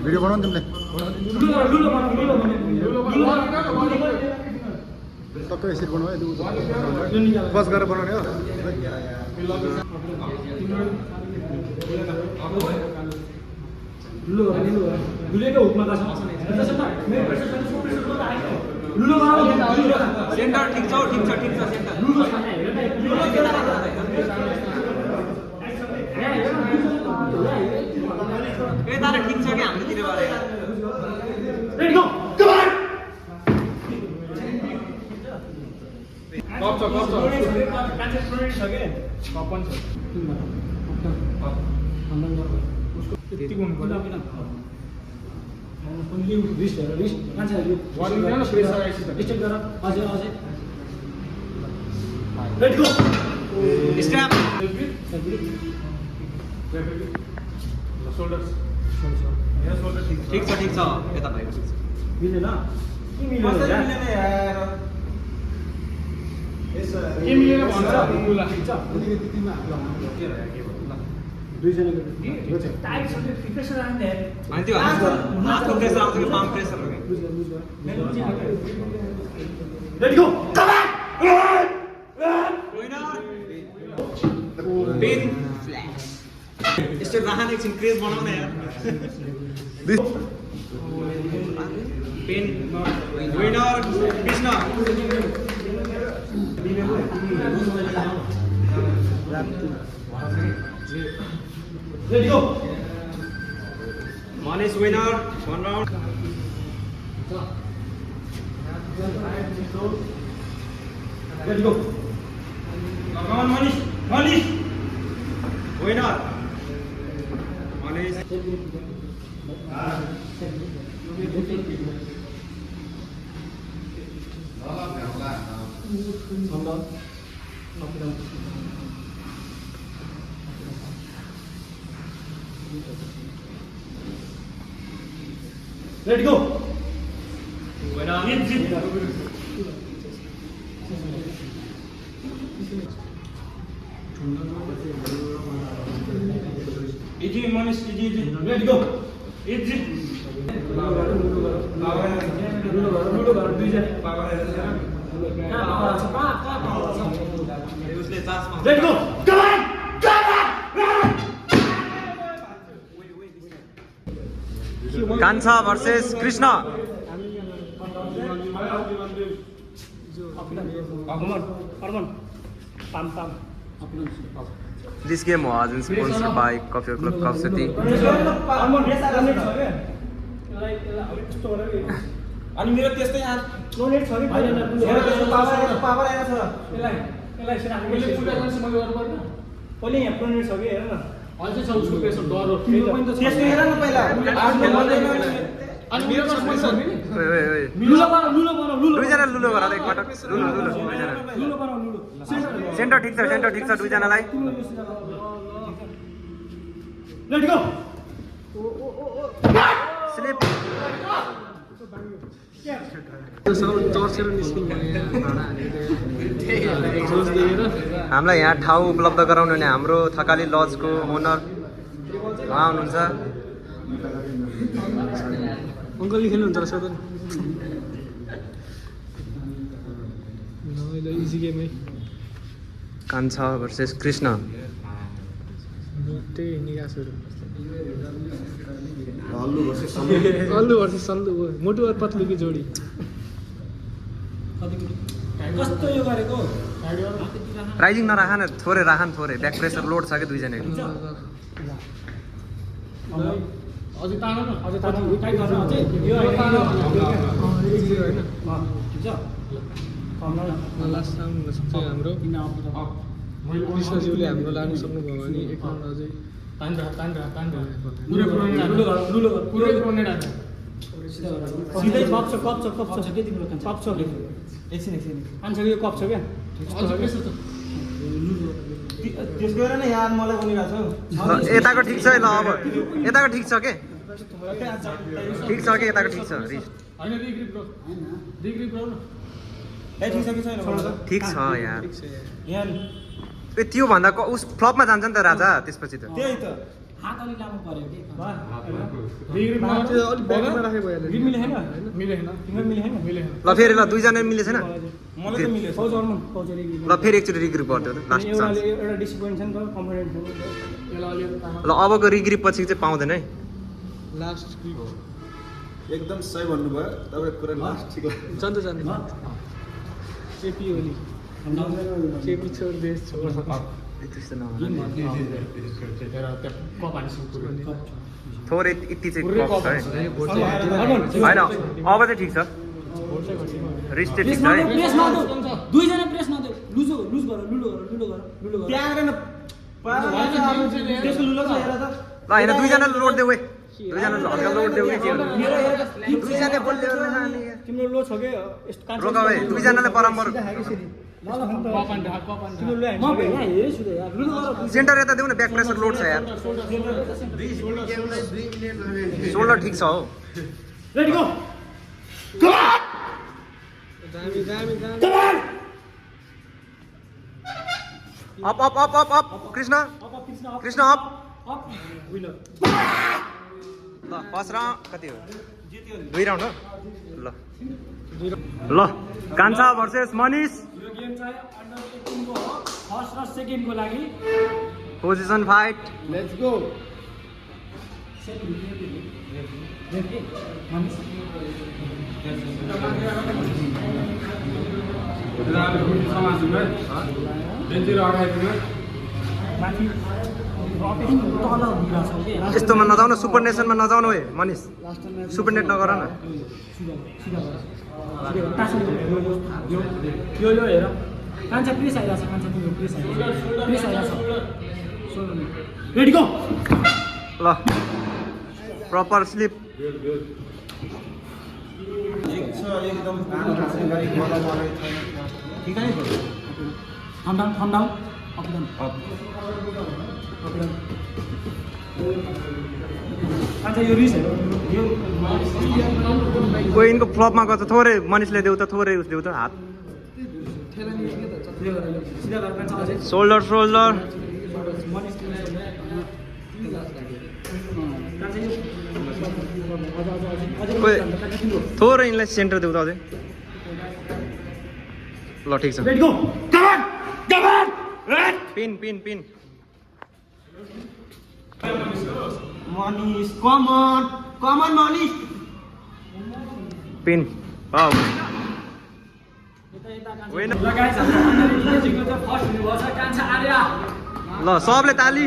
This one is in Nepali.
भिडियो बनाउनु तिमीले टक्कै यसरी बनाऊ बस गरेर बनाउने हो सेन्टर ठिक छ सेन्टर ए तारा ठिक छ कि हाम्रोतिरबाट ready go come on cup छ कान्छे प्रोडक्ट छ के कपन छ उसको त्यति गर्नु पर्यो पनि रिस्ट हेर रिस्ट मान्छेहरु वार्निङ दिनु न प्रेसर आइसक्यो स्टेप गर अझै रेडी गो स्ट्याप शोल्डर ठिक छ यता भाइको ठिक छ मिलेन के मिलेन यार के मिलेन भन्छ ल ठिक छ दुईजनाको ठिक छ टाइट छ प्रेसर आउँदै अनि त्यो हातको प्रेसर आउँछ कि पाम प्रेसर हो कि ready go come on pen flash यस्तो राहन एकछिन क्रेज बनाउने यार pen winner Krishna ready go Manish winner 1 round ready go come on Manish winner Manish ready go winner easy Manish easy ready go easy ludo गर दुईजना उसले चासमा ready go come on Kanchha versus Krishna This game was sponsored by Coffee Club Cup City. अनि मेरो त्यस्तै यहाँ क्लोनेट छ कि मेरो त्यस्तो पावर आएन छ यसलाई मैले पुरा मान्छे मैले गर्नु पर्दैन पहिले यहाँ क्लोनेट छ कि हेर न अझै छ उसको प्रेसर डर हो त्यस्तो हेर न पहिला अनि मेरो त पैसा हो नि ओए लुलो बनाऊ दुईजना लुलो गर एक पटक लुलो दुईजना लुलो बनाऊ लुलो सेन्टर ठिक छ दुईजनालाई रेडी गो स्लिप हामीलाई यहाँ ठाउँ उपलब्ध गराउनु भने हाम्रो थकाली लजको ओनर उहाँ हुनुहुन्छ अङ्कलले खेल्नुहुन्छ र सोधन इजी गेमै कान्छा भर्सेस कृष्ण त्यही निकासहरू अल्लु भर्सेस सल्लु मोटु और पतलु की जोडी कस्तो यो गरेको राइजिङ नराख न थोरै राख न थोरै ब्याक प्रेसर लोड छ कि दुईजनाको अझै तानो न अझै तातो टाइट गर्न अझै यो हैन ठिक छ लास्ट राउन्ड हुन सक्छ हाम्रो कृष्णज्यूले हाम्रो लानु सक्नुभयो भने एक राउन्ड अझै पुरै प्रोनेट आयो सिधै कप छ के तिम्रो कप छ एकछिन आन्सर यो कप छ क्या अझ प्रेसर छ त्यस गरेर नै यार मलाई बनिरहेको छ यताको ठिक छ है ल अब यताको ठिक छ के यताको ठिक छ रिस्ट हैन रिग्रिप रो न ए ठिक छ कि छैन ठिक छ यार यहाँ ए त्यो भन्दा उस फ्लपमा जान्छ नि त राजा त्यसपछि त त्यही त हात अलि लामो पर्यो कि त्यो अलिक ब्याकमा राखेको भइहाल्यो ग्रिप मिले छैन मिलेन तिम्रो मिले छैन मिलेन ल फेरि ल दुईजना मिले छैन मलाई त मिल्यो पाउँछ अर्मन पाउँछ ल फेरि एकचोटि रिग्रिप गरिदियो लास्ट चान्स एउटाले एउटा डिसिप्लिन छ नि त कम्फर्टेन्ट छ नि त यसलाई अलि तामा ल अबको रिग्रिप पछि चाहिँ पाउँदैन है लास्ट क्लिप हो एकदम सही भन्नुभयो तपाईँ कुरा लास्ट ठिक जान्छ चेपी ओली चेपी छोड देश छोड त्यस्तो नभन थोरै यति चाहिँ कप छ है होइन अब चाहिँ ठिक छ रिस्ट चाहिँ ठिक छ है प्रेस नदेऊ दुईजना प्रेस नदेऊ लुज गर लुलो गर त्यहाँ आएर न त्यसको लुलो छ हेर त ल होइन दुईजनाले लोड देऊ है दुईजनाले हल्का लोड देऊ कि के हो दुईजना बोल्दै तिम्रो लो छ के यस्तो कान्छ रोका भाइ दुईजनाले बराबर तिम्रो लो म यहाँ हेर्छु त यार लुलो गर सेन्टर यता देऊ न ब्याक प्रेसर लोड छ यार सोल्डर ठिक छ हो रेडी गो दामी दामी दामी up up up up up Krishna Krishna up ल फर्स्ट राउन्ड कति हो 2 राउन्ड हो ल ल कान्छा भर्सेस मनिष यो गेम चाहिँ अन्डर 18 को हो फर्स्ट र सेकेन्ड को लागि पोजिसन फाइट लेट्स गो माथि तल भिला छ के यस्तोमा नजाउन सुपर नेसनमा नजाउनु है मनिष सुपर नेट नगर न यो हेर कान्छा प्रेस आइरहेछ कान्छा तिम्रो प्रेस आइरहेछ रेडी गो ल प्रपर स्लिप एकदम थम डाउन अप डाउन कान्छा यो रिस हेर यो कोही यिनको फ्लपमा गर्छ थोरै मनिषले देऊ त थोरै उस देऊ त हात सिधा गरेर कान्छा अझै सोल्डर सोल्डर कोही थोरै यिनलाई सेन्टर देऊ त अझै ल ठिक छ ready go come on pin pin pin Manish come on Manish pin wow होइन ल गाइस हाम्रो जित्नु चाहिँ फर्स्ट हुनु भछ कान्छा आर्या ल सबले ताली